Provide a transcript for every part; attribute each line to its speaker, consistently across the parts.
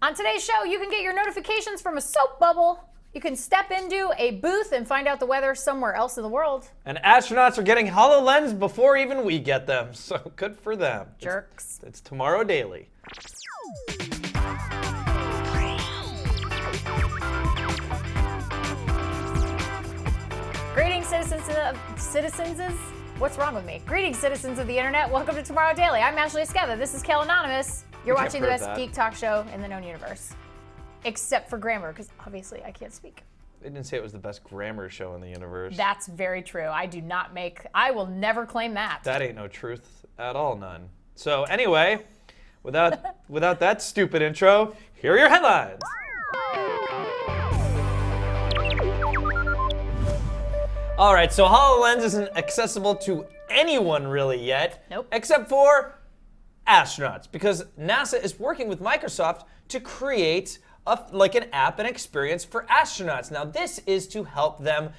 Speaker 1: On today's show, you can get your notifications from a soap bubble. You can step into a booth and find out the weather somewhere else in the world.
Speaker 2: And astronauts are getting HoloLens before even we get them, so good for them.
Speaker 1: Jerks.
Speaker 2: It's Tomorrow Daily.
Speaker 1: Greetings, citizens. What's wrong with me? Greetings, citizens of the internet. Welcome to Tomorrow Daily. I'm Ashley Esqueda. This is Kel Anonymous. You're watching the best geek talk show in the known universe. Except for grammar, because obviously I can't speak.
Speaker 2: They didn't say it was the best grammar show in the universe.
Speaker 1: That's very true. I will never claim that.
Speaker 2: That ain't no truth at all, none. So anyway, without that stupid intro, here are your headlines. All right, so HoloLens isn't accessible to anyone really yet.
Speaker 1: Nope.
Speaker 2: Except for astronauts, because NASA is working with Microsoft to create an app and experience for astronauts. Now, this is to help them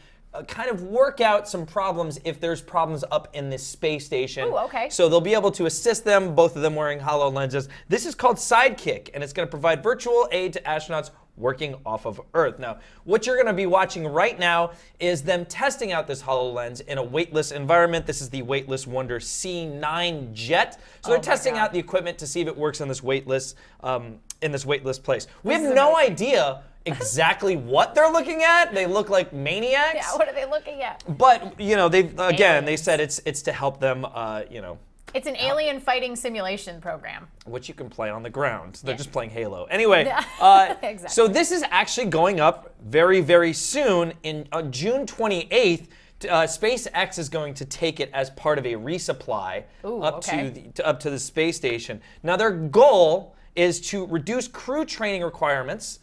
Speaker 2: kind of work out some problems if there's problems up in this space station.
Speaker 1: Ooh, okay.
Speaker 2: So they'll be able to assist them, both of them wearing HoloLenses. This is called Sidekick, and it's going to provide virtual aid to astronauts working off of Earth. Now, what you're going to be watching right now is them testing out this HoloLens in a weightless environment. This is the Weightless Wonder C9 jet. So they're testing out the equipment to see if it works in this weightless place. We have no idea exactly what they're looking at. They look like maniacs.
Speaker 1: Yeah, what are they looking at?
Speaker 2: But they said it's to help them.
Speaker 1: It's an alien fighting simulation program.
Speaker 2: Which you can play on the ground. They're just playing Halo. Anyway,
Speaker 1: Exactly.
Speaker 2: So this is actually going up very, very soon. On June 28th, SpaceX is going to take it as part of a resupply up to the space station. Now their goal is to reduce crew training requirements.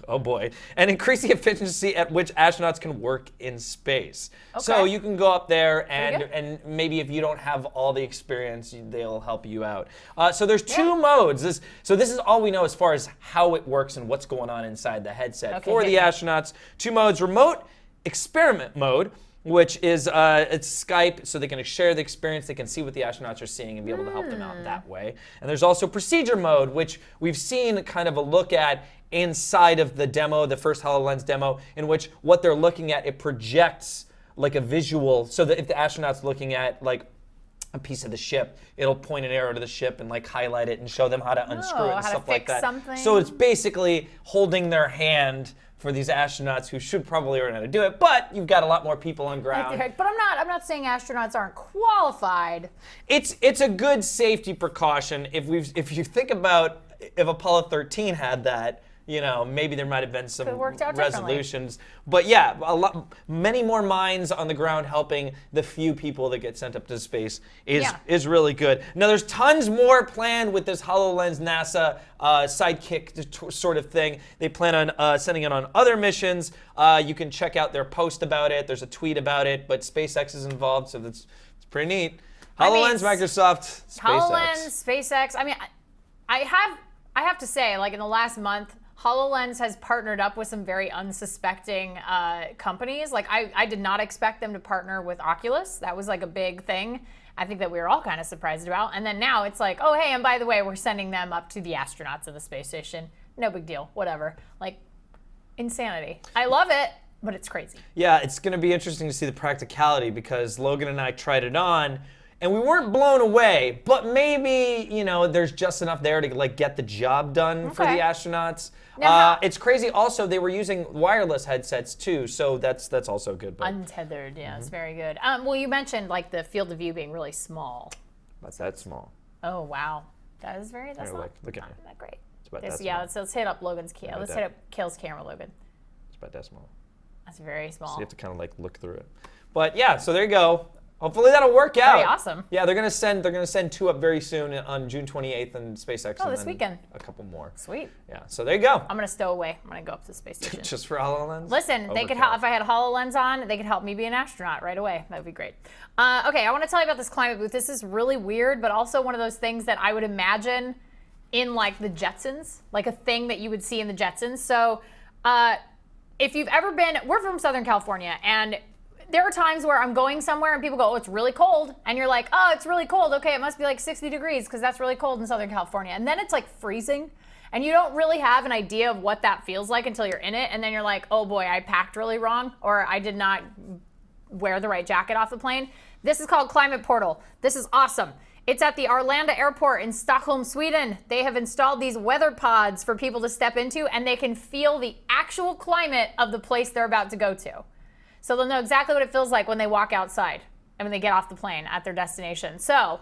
Speaker 2: Oh boy. And increase the efficiency at which astronauts can work in space. Okay. So you can go up there and maybe if you don't have all the experience, they'll help you out. So there's two modes. This is all we know as far as how it works and what's going on inside the headset for the astronauts. Two modes: remote experiment mode, which is it's Skype, so they can share the experience, they can see what the astronauts are seeing and be able to help them out that way. And there's also procedure mode, which we've seen kind of a look at inside of the demo, the first HoloLens demo, in which what they're looking at, it projects like a visual, so that if the astronaut's looking at like a piece of the ship, it'll point an arrow to the ship and like highlight it and show them how to unscrew it and stuff like that.
Speaker 1: Something.
Speaker 2: So it's basically holding their hand for these astronauts who should probably learn how to do it, but you've got a lot more people on ground.
Speaker 1: But I'm not saying astronauts aren't qualified.
Speaker 2: It's a good safety precaution. If you think about if Apollo 13 had that, maybe there might have been some resolutions. But yeah, many more minds on the ground helping the few people that get sent up to space is really good. Now there's tons more planned with this HoloLens NASA Sidekick sort of thing. They plan on sending it on other missions. You can check out their post about it. There's a tweet about it, but SpaceX is involved, so it's pretty neat. HoloLens, Microsoft, SpaceX.
Speaker 1: HoloLens, SpaceX. I mean, I have to say, like in the last month, HoloLens has partnered up with some very unsuspecting companies. Like I did not expect them to partner with Oculus. That was like a big thing. I think that we were all kind of surprised about. And then now it's like, oh, hey, and by the way, we're sending them up to the astronauts in the space station. No big deal, whatever. Like, insanity. I love it, but it's crazy.
Speaker 2: Yeah, it's going to be interesting to see the practicality because Logan and I tried it on. And we weren't blown away, but maybe, there's just enough there to like get the job done for the astronauts. It's crazy. Also, they were using wireless headsets too, so that's also good. But.
Speaker 1: Untethered, yeah, it's very good. Well, you mentioned like the field of view being really small.
Speaker 2: That's that small.
Speaker 1: Oh wow, that's not
Speaker 2: look at me.
Speaker 1: That great.
Speaker 2: It's about that small.
Speaker 1: Let's hit up Logan's camera. Let's hit up Kale's camera, Logan.
Speaker 2: It's about that small.
Speaker 1: That's very small.
Speaker 2: So you have to kind of like look through it. But yeah, so there you go. Hopefully that'll work out.
Speaker 1: Very awesome.
Speaker 2: Yeah, they're gonna send two up very soon on June 28th and SpaceX.
Speaker 1: Oh, this weekend.
Speaker 2: A couple more.
Speaker 1: Sweet.
Speaker 2: Yeah, so there you go.
Speaker 1: I'm gonna stow away. I'm gonna go up to the space station.
Speaker 2: Just for HoloLens?
Speaker 1: Listen, they could help. If I had HoloLens on, they could help me be an astronaut right away. That would be great. Okay, I want to tell you about this climate booth. This is really weird, but also one of those things that I would imagine in like the Jetsons, like a thing that you would see in the Jetsons. So, if you've ever been, we're from Southern California, and there are times where I'm going somewhere and people go, oh, it's really cold. And you're like, oh, it's really cold. Okay, it must be like 60 degrees because that's really cold in Southern California. And then it's like freezing. And you don't really have an idea of what that feels like until you're in it. And then you're like, oh boy, I packed really wrong, or I did not wear the right jacket off the plane. This is called Climate Portal. This is awesome. It's at the Arlanda airport in Stockholm, Sweden. They have installed these weather pods for people to step into, and they can feel the actual climate of the place they're about to go to. So they'll know exactly what it feels like when they walk outside and when they get off the plane at their destination. So,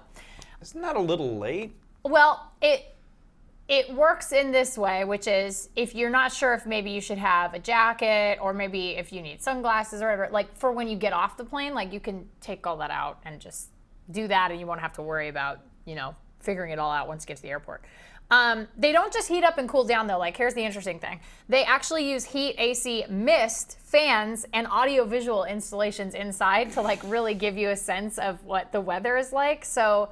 Speaker 2: isn't that a little late?
Speaker 1: Well, it works in this way, which is if you're not sure if maybe you should have a jacket, or maybe if you need sunglasses or whatever, like for when you get off the plane, like you can take all that out and just do that, and you won't have to worry about, figuring it all out once you get to the airport. They don't just heat up and cool down though. Like, here's the interesting thing. They actually use heat, AC, mist, fans, and audio-visual installations inside to like really give you a sense of what the weather is like. So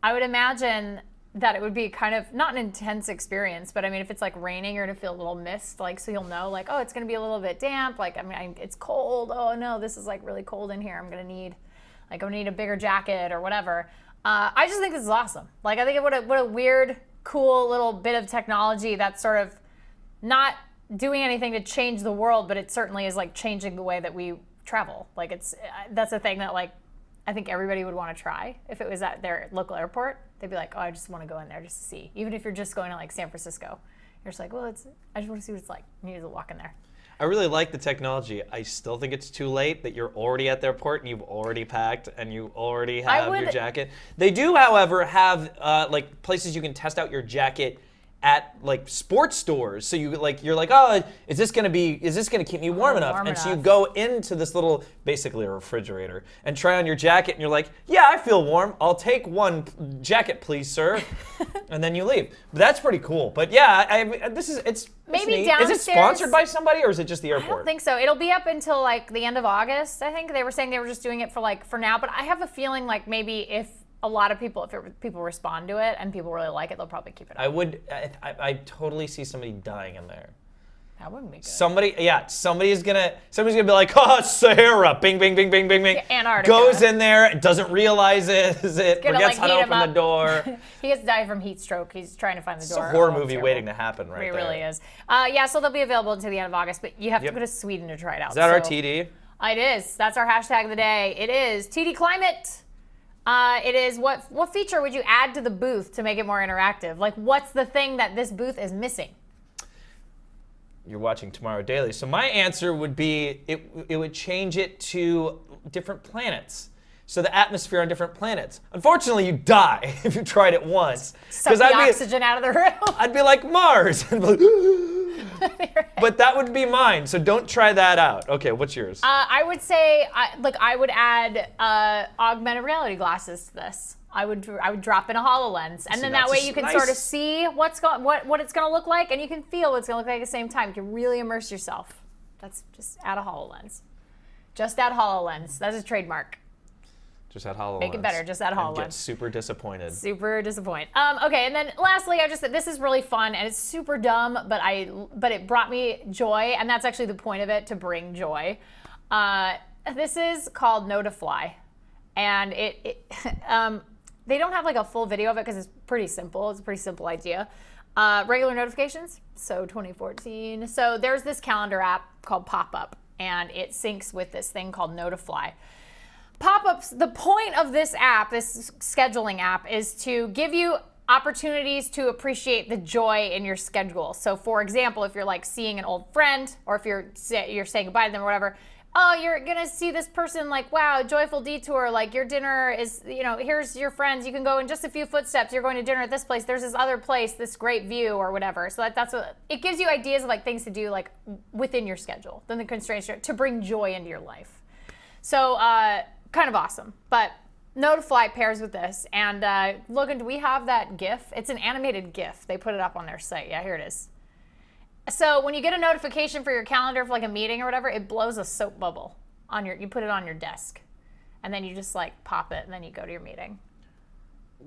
Speaker 1: I would imagine that it would be kind of not an intense experience, but I mean, if it's like raining, you're gonna feel a little mist, like, so you'll know like, oh, it's gonna be a little bit damp. Like, I mean, it's cold. Oh no, this is like really cold in here. I'm gonna need a bigger jacket or whatever. I just think this is awesome. Like, I think what a weird, cool little bit of technology that's sort of not doing anything to change the world, but it certainly is like changing the way that we travel. Like, that's a thing that like I think everybody would want to try if it was at their local airport. They'd be like, oh, I just want to go in there just to see. Even if you're just going to like San Francisco, you're just like, well, I just want to see what it's like. You need to walk in there.
Speaker 2: I really like the technology. I still think it's too late that you're already at the airport and you've already packed and you already have your jacket. They do, however, have like places you can test out your jacket at like sports stores. So you're like, oh, is this gonna keep me warm enough? So you go into this little, basically a refrigerator, and try on your jacket, and you're like, yeah, I feel warm. I'll take one jacket, please, sir. And then you leave. But that's pretty cool. But yeah, it's
Speaker 1: maybe
Speaker 2: neat.
Speaker 1: downstairs.
Speaker 2: Is it sponsored by somebody, or is it just the airport?
Speaker 1: I don't think so. It'll be up until like the end of August. I think they were saying they were just doing it for now. But I have a feeling like maybe if a lot of people, people respond to it and people really like it, they'll probably keep it up.
Speaker 2: I totally see somebody dying in there.
Speaker 1: That wouldn't be good.
Speaker 2: Somebody's gonna be like, oh, Sahara, bing, bing, bing, bing, bing, bing.
Speaker 1: Antarctica.
Speaker 2: Goes in there, doesn't realize it, forgets how to open the door.
Speaker 1: He gets died from heat stroke. He's trying to find the door.
Speaker 2: It's a horror movie waiting to happen right there.
Speaker 1: It really is. So they'll be available until the end of August, but you have to go to Sweden to try it out.
Speaker 2: Is that our TD?
Speaker 1: It is. That's our hashtag of the day. It is TD Climate. It is what feature would you add to the booth to make it more interactive? Like, what's the thing that this booth is missing?
Speaker 2: You're watching Tomorrow Daily. So my answer would be it would change it to different planets. So the atmosphere on different planets. Unfortunately, you die if you tried it once.
Speaker 1: Suck the oxygen out of the room.
Speaker 2: I'd be like Mars. But that would be mine. So don't try that out. Okay, what's yours?
Speaker 1: I would say, I would add augmented reality glasses to this. I would drop in a HoloLens, and then that way you can sort of see what it's going to look like, and you can feel what it's going to look like at the same time. You can really immerse yourself. That's just add a HoloLens. Just add HoloLens. That's a trademark.
Speaker 2: Just add HoloLens.
Speaker 1: Make it better. Just add HoloLens.
Speaker 2: Get super disappointed.
Speaker 1: Super disappointed. Okay, and then lastly, I just said this is really fun and it's super dumb, but it brought me joy, and that's actually the point of it, to bring joy. This is called Notify, and they don't have like a full video of it because it's pretty simple. It's a pretty simple idea. Regular notifications. So 2014. So there's this calendar app called Pop-Up, and it syncs with this thing called Notify. Pop-ups, the point of this app, this scheduling app, is to give you opportunities to appreciate the joy in your schedule. So for example, if you're like seeing an old friend, or if you're saying goodbye to them or whatever, oh, you're gonna see this person, like, wow, joyful detour, like your dinner is, here's your friends, you can go in just a few footsteps, you're going to dinner at this place, there's this other place, this great view or whatever. So that's what, it gives you ideas of like things to do like within your schedule, then the constraints to bring joy into your life. So, kind of awesome. But Notify pairs with this. And Logan, do we have that GIF? It's an animated GIF. They put it up on their site. Yeah, here it is. So when you get a notification for your calendar for like a meeting or whatever, it blows a soap bubble on you put it on your desk. And then you just like pop it and then you go to your meeting.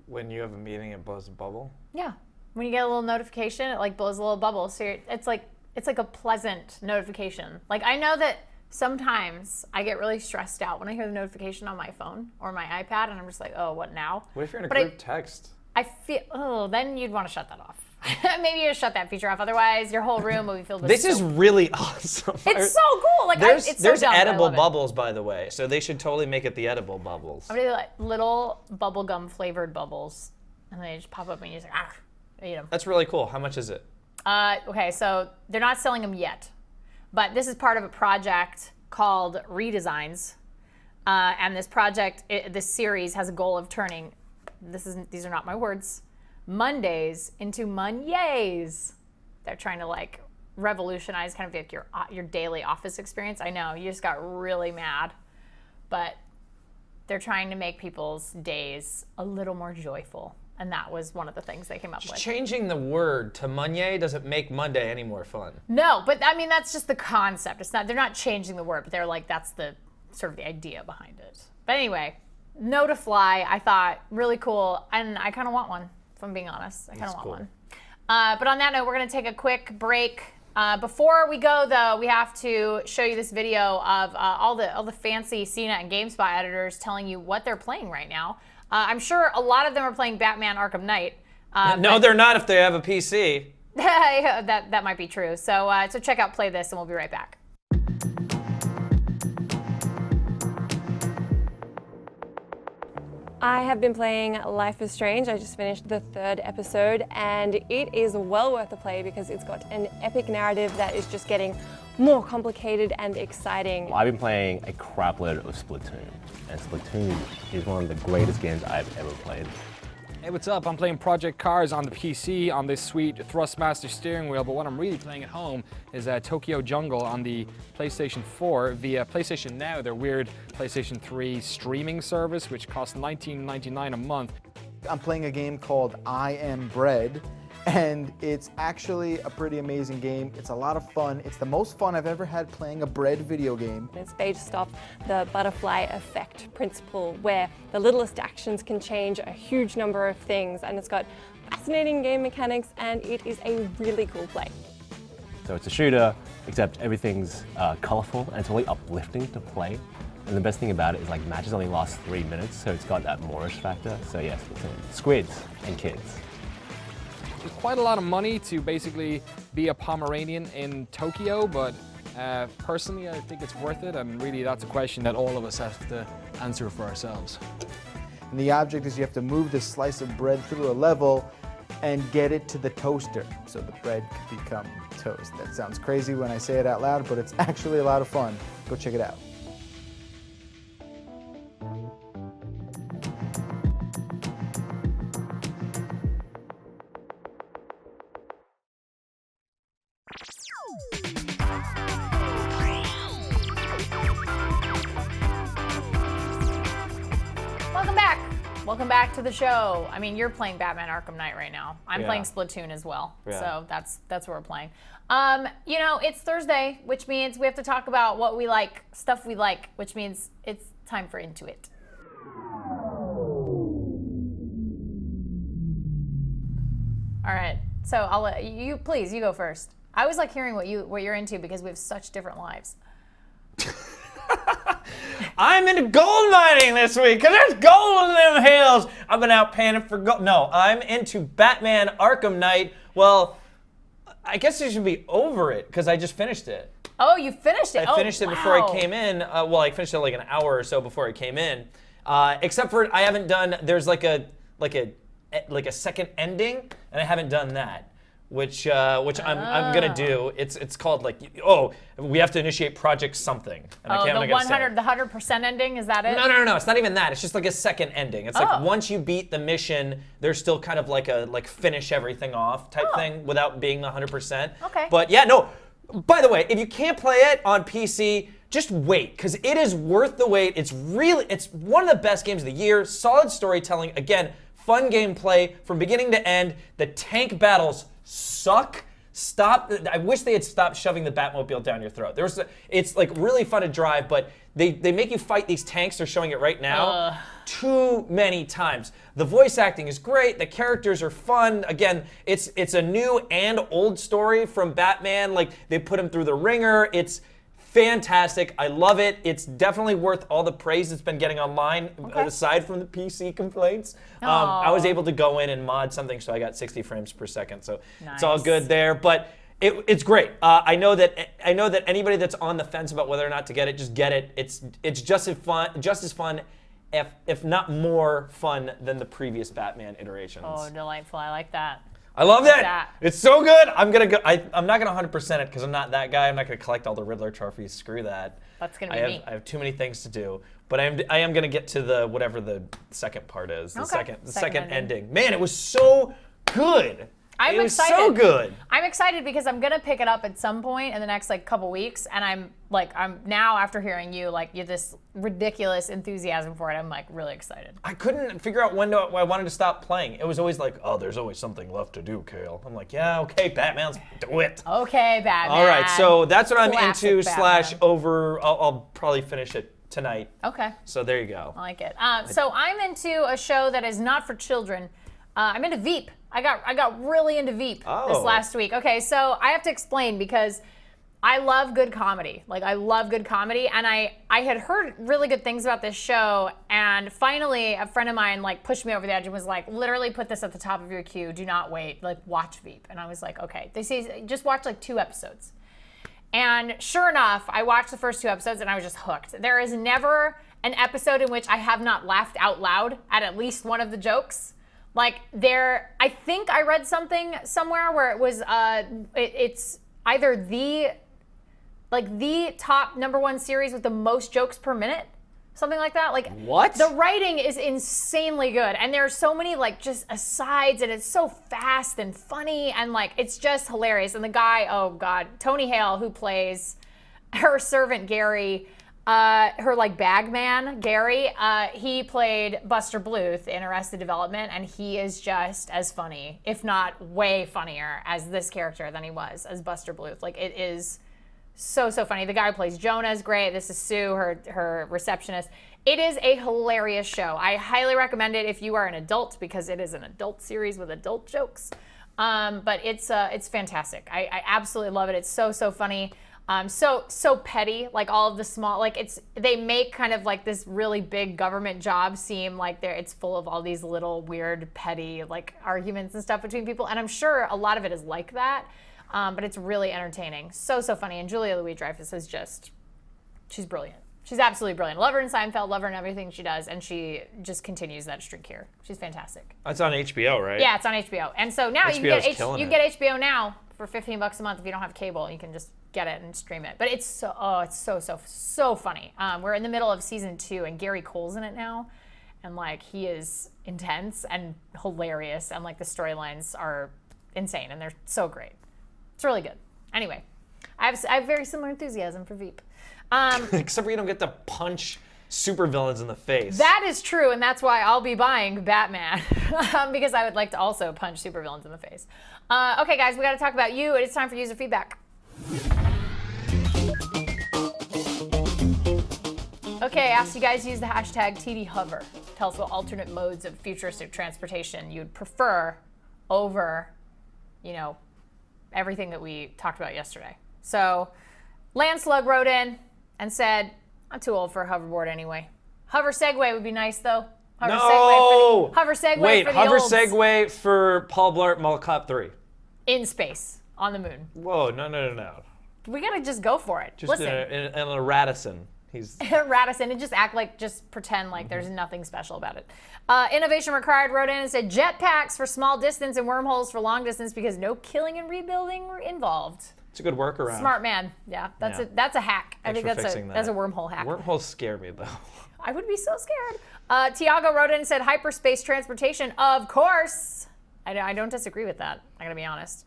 Speaker 2: When you have a meeting, it blows a bubble?
Speaker 1: Yeah. When you get a little notification, it like blows a little bubble. So it's like a pleasant notification. Like, I know that sometimes I get really stressed out when I hear the notification on my phone or my iPad, and I'm just like, oh, what now?
Speaker 2: What if you're in a group text?
Speaker 1: I feel, then you'd want to shut that off. Maybe you shut that feature off. Otherwise, your whole room will be filled with
Speaker 2: This is really awesome.
Speaker 1: It's so cool. Like
Speaker 2: there's
Speaker 1: it's so dumb,
Speaker 2: edible
Speaker 1: I love it.
Speaker 2: bubbles, by the way, so they should totally make it the edible bubbles.
Speaker 1: I'm gonna do like little bubblegum flavored bubbles, and they just pop up and you just eat them.
Speaker 2: That's really cool. How much is it?
Speaker 1: Okay, so they're not selling them yet, but this is part of a project called Redesigns, and this project, this series has a goal of turning. These are not my words. Mondays into Monyays. They're trying to like revolutionize kind of like your daily office experience. I know you just got really mad, but they're trying to make people's days a little more joyful, and that was one of the things they came up with.
Speaker 2: Changing the word to Monday doesn't make Monday any more fun.
Speaker 1: No, but I mean that's just the concept. It's not. They're not changing the word, but they're like that's the sort of the idea behind it. But anyway, No to Fly. I thought really cool, and I kind of want one. If I'm being honest, I kind of want one. But on that note, we're going to take a quick break. Before we go, though, we have to show you this video of all the fancy CNET and GameSpot editors telling you what they're playing right now. I'm sure a lot of them are playing Batman Arkham Knight.
Speaker 2: No, they're not if they have a PC.
Speaker 1: that might be true. So check out Play This, and we'll be right back.
Speaker 3: I have been playing Life is Strange. I just finished the 3rd episode, and it is well worth the play because it's got an epic narrative that is just getting more complicated and exciting.
Speaker 4: Well, I've been playing a crapload of Splatoon, and Splatoon is one of the greatest games I've ever played.
Speaker 5: Hey, what's up? I'm playing Project Cars on the PC on this sweet Thrustmaster steering wheel, but what I'm really playing at home is Tokyo Jungle on the PlayStation 4 via PlayStation Now, their weird PlayStation 3 streaming service, which costs $19.99 a month.
Speaker 6: I'm playing a game called I Am Bread, and it's actually a pretty amazing game. It's a lot of fun. It's the most fun I've ever had playing a bread video game.
Speaker 3: It's based off the butterfly effect principle, where the littlest actions can change a huge number of things, and it's got fascinating game mechanics, and it is a really cool play.
Speaker 4: So it's a shooter, except everything's colorful, and it's really uplifting to play. And the best thing about it is like matches only last 3 minutes, so it's got that Moorish factor. So yes, squids and kids.
Speaker 5: There's quite a lot of money to basically be a Pomeranian in Tokyo, but personally I think it's worth it, and really that's a question that all of us have to answer for ourselves.
Speaker 6: And the object is you have to move this slice of bread through a level and get it to the toaster so the bread can become toast. That sounds crazy when I say it out loud, but it's actually a lot of fun. Go check it out.
Speaker 1: Welcome back to the show. I mean, you're playing Batman Arkham Knight right now. I'm
Speaker 2: Yeah.
Speaker 1: playing Splatoon as well.
Speaker 2: Yeah.
Speaker 1: So that's what we're playing. You know, it's Thursday, which means we have to talk about what we like, stuff we like, which means it's time for Into It. All right. So I'll let you, please, you go first. I always like hearing what you're into because we have such different lives.
Speaker 2: I'm into gold mining this week because there's gold in them hills. I've been out panning for gold. No, I'm into Batman Arkham Knight. Well, I guess you should be over it because I just finished it.
Speaker 1: Oh, you finished it?
Speaker 2: I finished it before I came in. Well, I finished it like an hour or so before I came in. Except for I haven't done. There's like a second ending, and I haven't done that. Which I'm gonna do. It's called like, oh, we have to initiate project something. And
Speaker 1: Oh,
Speaker 2: I can't,
Speaker 1: the 100% ending, is that it?
Speaker 2: No, it's not even that. It's just like a second ending. It's like once you beat the mission, there's still kind of like a finish everything off type thing without being 100%.
Speaker 1: Okay.
Speaker 2: But yeah, no. By the way, if you can't play it on PC, just wait, because it is worth the wait. It's one of the best games of the year. Solid storytelling. Again, fun gameplay from beginning to end. The tank battles suck. Stop. I wish they had stopped shoving the Batmobile down your throat. It's like really fun to drive, but they make you fight these tanks. They're showing it right now too many times. The voice acting is great. The characters are fun. Again, it's a new and old story from Batman. Like they put him through the ringer. It's fantastic. I love it. It's definitely worth all the praise it's been getting online, aside from the PC complaints. I was able to go in and mod something, so I got 60 frames per second. So it's all good there. But it's great. I know that anybody that's on the fence about whether or not to get it, just get it. It's just as fun, if not more fun than the previous Batman iterations.
Speaker 1: Oh, delightful. I like that.
Speaker 2: I love that. It's so good. I'm gonna go. I'm not gonna 100% it because I'm not that guy. I'm not gonna collect all the Riddler trophies. Screw that.
Speaker 1: That's gonna be me.
Speaker 2: I have too many things to do. But I am gonna get to the whatever the second part is. The second ending. Man, it was so good.
Speaker 1: I'm
Speaker 2: it was
Speaker 1: excited.
Speaker 2: so good.
Speaker 1: I'm excited because I'm gonna pick it up at some point in the next couple weeks, and I'm now after hearing you you have this ridiculous enthusiasm for it. I'm really excited.
Speaker 2: I couldn't figure out when I wanted to stop playing. It was always there's always something left to do, Kale. I'm yeah, okay, Batman's do it.
Speaker 1: Okay, Batman.
Speaker 2: All right, so that's what I'm
Speaker 1: Classic
Speaker 2: into
Speaker 1: Batman.
Speaker 2: / over. I'll probably finish it tonight.
Speaker 1: Okay.
Speaker 2: So there you go.
Speaker 1: I like it. So I'm into a show that is not for children. I'm into Veep. I got really into Veep this last week. Okay, so I have to explain because I love good comedy. I love good comedy, and I had heard really good things about this show, and finally a friend of mine pushed me over the edge and was literally put this at the top of your queue. Do not wait. Watch Veep. And I was okay. They say just watch 2 episodes. And sure enough, I watched the first 2 episodes and I was just hooked. There is never an episode in which I have not laughed out loud at least one of the jokes. I think I read something somewhere where it was it's either the top #1 series with the most jokes per minute, something like that.
Speaker 2: What?
Speaker 1: The writing is insanely good, and there are so many just asides, and it's so fast and funny, and it's just hilarious. And the guy, oh god, Tony Hale, who plays her servant Gary. Her bag man, Gary, he played Buster Bluth in Arrested Development, and he is just as funny, if not way funnier, as this character than he was as Buster Bluth. It is so funny. The guy who plays Jonah is great. This is Sue, her receptionist. It is a hilarious show. I highly recommend it if you are an adult because it is an adult series with adult jokes. But it's fantastic. I absolutely love it. It's so funny. So petty, all of the small, they make kind of this really big government job seem it's full of all these little weird petty arguments and stuff between people, and I'm sure a lot of it is like that, but it's really entertaining, so funny, and Julia Louis-Dreyfus is she's brilliant. She's absolutely brilliant. Love her in Seinfeld, love her in everything she does, and she just continues that streak here. She's fantastic.
Speaker 2: It's on HBO, right?
Speaker 1: Yeah, it's on HBO, and so now you can get HBO now for $15 a month if you don't have cable. You can just get it and stream it. But it's so funny. We're in the middle of season 2, and Gary Cole's in it now, and he is intense and hilarious, and the storylines are insane, and they're so great. It's really good. Anyway, I have very similar enthusiasm for Veep.
Speaker 2: Except for you don't get to punch supervillains in the face.
Speaker 1: That is true, and that's why I'll be buying Batman because I would like to also punch supervillains in the face. Okay, guys, we got to talk about you. It's time for user feedback. Okay, I asked you guys to use the hashtag TDHover. Tell us what alternate modes of futuristic transportation you'd prefer over, everything that we talked about yesterday. So, Landslug wrote in and said, I'm too old for a hoverboard anyway. Hover Segway would be nice, though. Hover Segway for the
Speaker 2: Hover
Speaker 1: olds.
Speaker 2: Segway for Paul Blart Mall Cop 3.
Speaker 1: In space, on the moon.
Speaker 2: Whoa, no.
Speaker 1: We gotta just go for it.
Speaker 2: Just
Speaker 1: Listen.
Speaker 2: in a Radisson. He's
Speaker 1: Radisson, and just pretend there's nothing special about it. Innovation Required wrote in and said, jetpacks for small distance and wormholes for long distance because no killing and rebuilding were involved.
Speaker 2: It's a good workaround.
Speaker 1: Smart man. Yeah, that's a hack. I think that's a wormhole hack.
Speaker 2: Wormholes scare me, though.
Speaker 1: I would be so scared. Tiago wrote in and said, hyperspace transportation, of course. I don't disagree with that. I gotta be honest.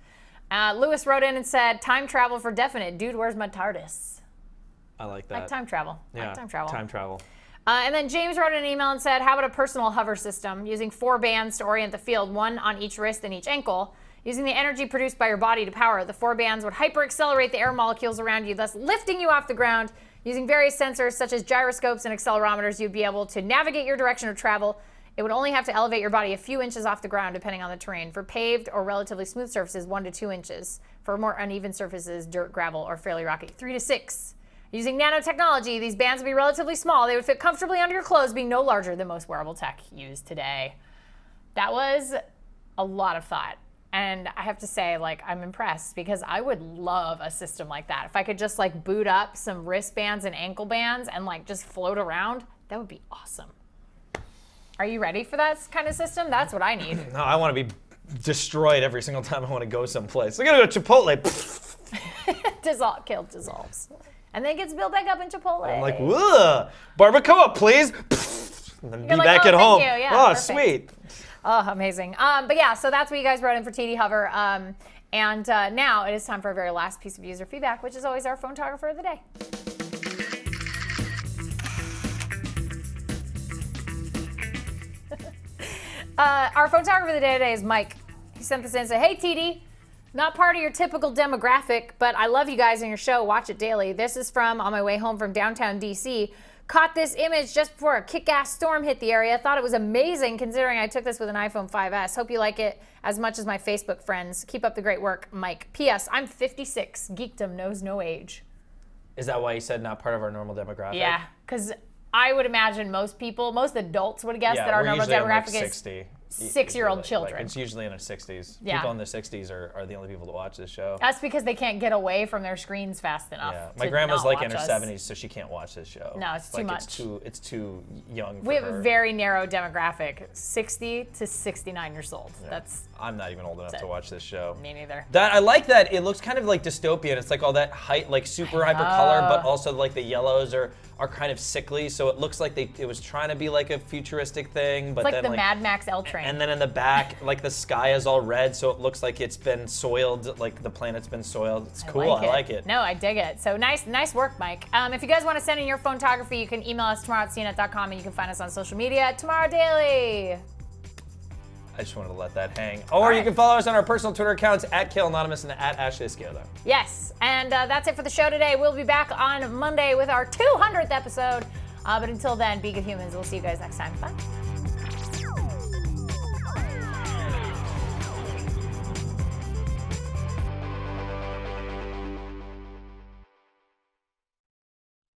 Speaker 1: Lewis wrote in and said, time travel for definite. Dude, where's my TARDIS?
Speaker 2: I like that.
Speaker 1: Like time travel.
Speaker 2: Yeah,
Speaker 1: time travel.
Speaker 2: Time travel.
Speaker 1: And then James wrote an email and said, how about a personal hover system using 4 bands to orient the field, 1 on each wrist and each ankle. Using the energy produced by your body to power, the 4 bands would hyper-accelerate the air molecules around you, thus lifting you off the ground. Using various sensors such as gyroscopes and accelerometers, you'd be able to navigate your direction of travel. It would only have to elevate your body a few inches off the ground, depending on the terrain. For paved or relatively smooth surfaces, 1 to 2 inches. For more uneven surfaces, dirt, gravel, or fairly rocky, 3 to 6. Using nanotechnology, these bands would be relatively small. They would fit comfortably under your clothes, being no larger than most wearable tech used today. That was a lot of thought. And I have to say, like, I'm impressed because I would love a system like that. If I could just like boot up some wristbands and ankle bands and like just float around, that would be awesome. Are you ready for that kind of system? That's what I need.
Speaker 2: No, I want to be destroyed every single time I want to go someplace. I gotta go to Chipotle.
Speaker 1: Dissolves. And then gets built back up in Chipotle.
Speaker 2: I'm like, ugh, barbacoa, please. And then be
Speaker 1: like,
Speaker 2: back
Speaker 1: oh,
Speaker 2: at home.
Speaker 1: thank you. Yeah,
Speaker 2: oh,
Speaker 1: perfect.
Speaker 2: sweet.
Speaker 1: Oh, amazing. But yeah, so that's what you guys wrote in for TD Hover. And now it is time for our very last piece of user feedback, which is always our photographer of the day. Our photographer of the day today is Mike. He sent this in and said, hey, TD. Not part of your typical demographic, but I love you guys and your show. Watch it daily. This is from on my way home from downtown DC. Caught this image just before a kick-ass storm hit the area. Thought it was amazing considering I took this with an iPhone 5S. Hope you like it as much as my Facebook friends. Keep up the great work, Mike. P.S. I'm 56. Geekdom knows no age.
Speaker 2: Is that why you said not part of our normal demographic?
Speaker 1: Yeah, because I would imagine most adults would guess
Speaker 2: Yeah,
Speaker 1: that our
Speaker 2: we're
Speaker 1: normal
Speaker 2: usually on, like,
Speaker 1: demographic
Speaker 2: 60.
Speaker 1: is 6-year-old
Speaker 2: Like,
Speaker 1: children.
Speaker 2: it's usually in their 60s.
Speaker 1: Yeah.
Speaker 2: People in their 60s are the only people that watch this show.
Speaker 1: That's because they can't get away from their screens fast enough.
Speaker 2: Yeah.
Speaker 1: to
Speaker 2: My grandma's
Speaker 1: not
Speaker 2: like in her
Speaker 1: watch us.
Speaker 2: 70s, so she can't watch this show.
Speaker 1: No, it's too
Speaker 2: like,
Speaker 1: much.
Speaker 2: It's too young for
Speaker 1: We have
Speaker 2: her.
Speaker 1: a very narrow demographic, 60 to 69 years old. That's
Speaker 2: I'm not even old enough
Speaker 1: That's
Speaker 2: to
Speaker 1: it.
Speaker 2: watch this show.
Speaker 1: me neither.
Speaker 2: That I like that. It looks kind of like dystopian. It's like all that like super hyper color, but also like the yellows are kind of sickly. So it looks like it was trying to be like a futuristic thing, but
Speaker 1: It's like
Speaker 2: then
Speaker 1: the Mad Max L train.
Speaker 2: and then in the back, like the sky is all red, so it looks like it's been soiled, like the planet's been soiled. It's cool. I like it.
Speaker 1: No, I dig it. So nice work, Mike. If you guys want to send in your photography, you can email us tomorrow@cnet.com, and you can find us on social media, Tomorrow Daily.
Speaker 2: I just wanted to let that hang. Or you can follow us on our personal Twitter accounts @KaleAnonymous and @AshleyEscuela.
Speaker 1: Yes, and that's it for the show today. We'll be back on Monday with our 200th episode. But until then, be good humans. We'll see you guys next time. Bye.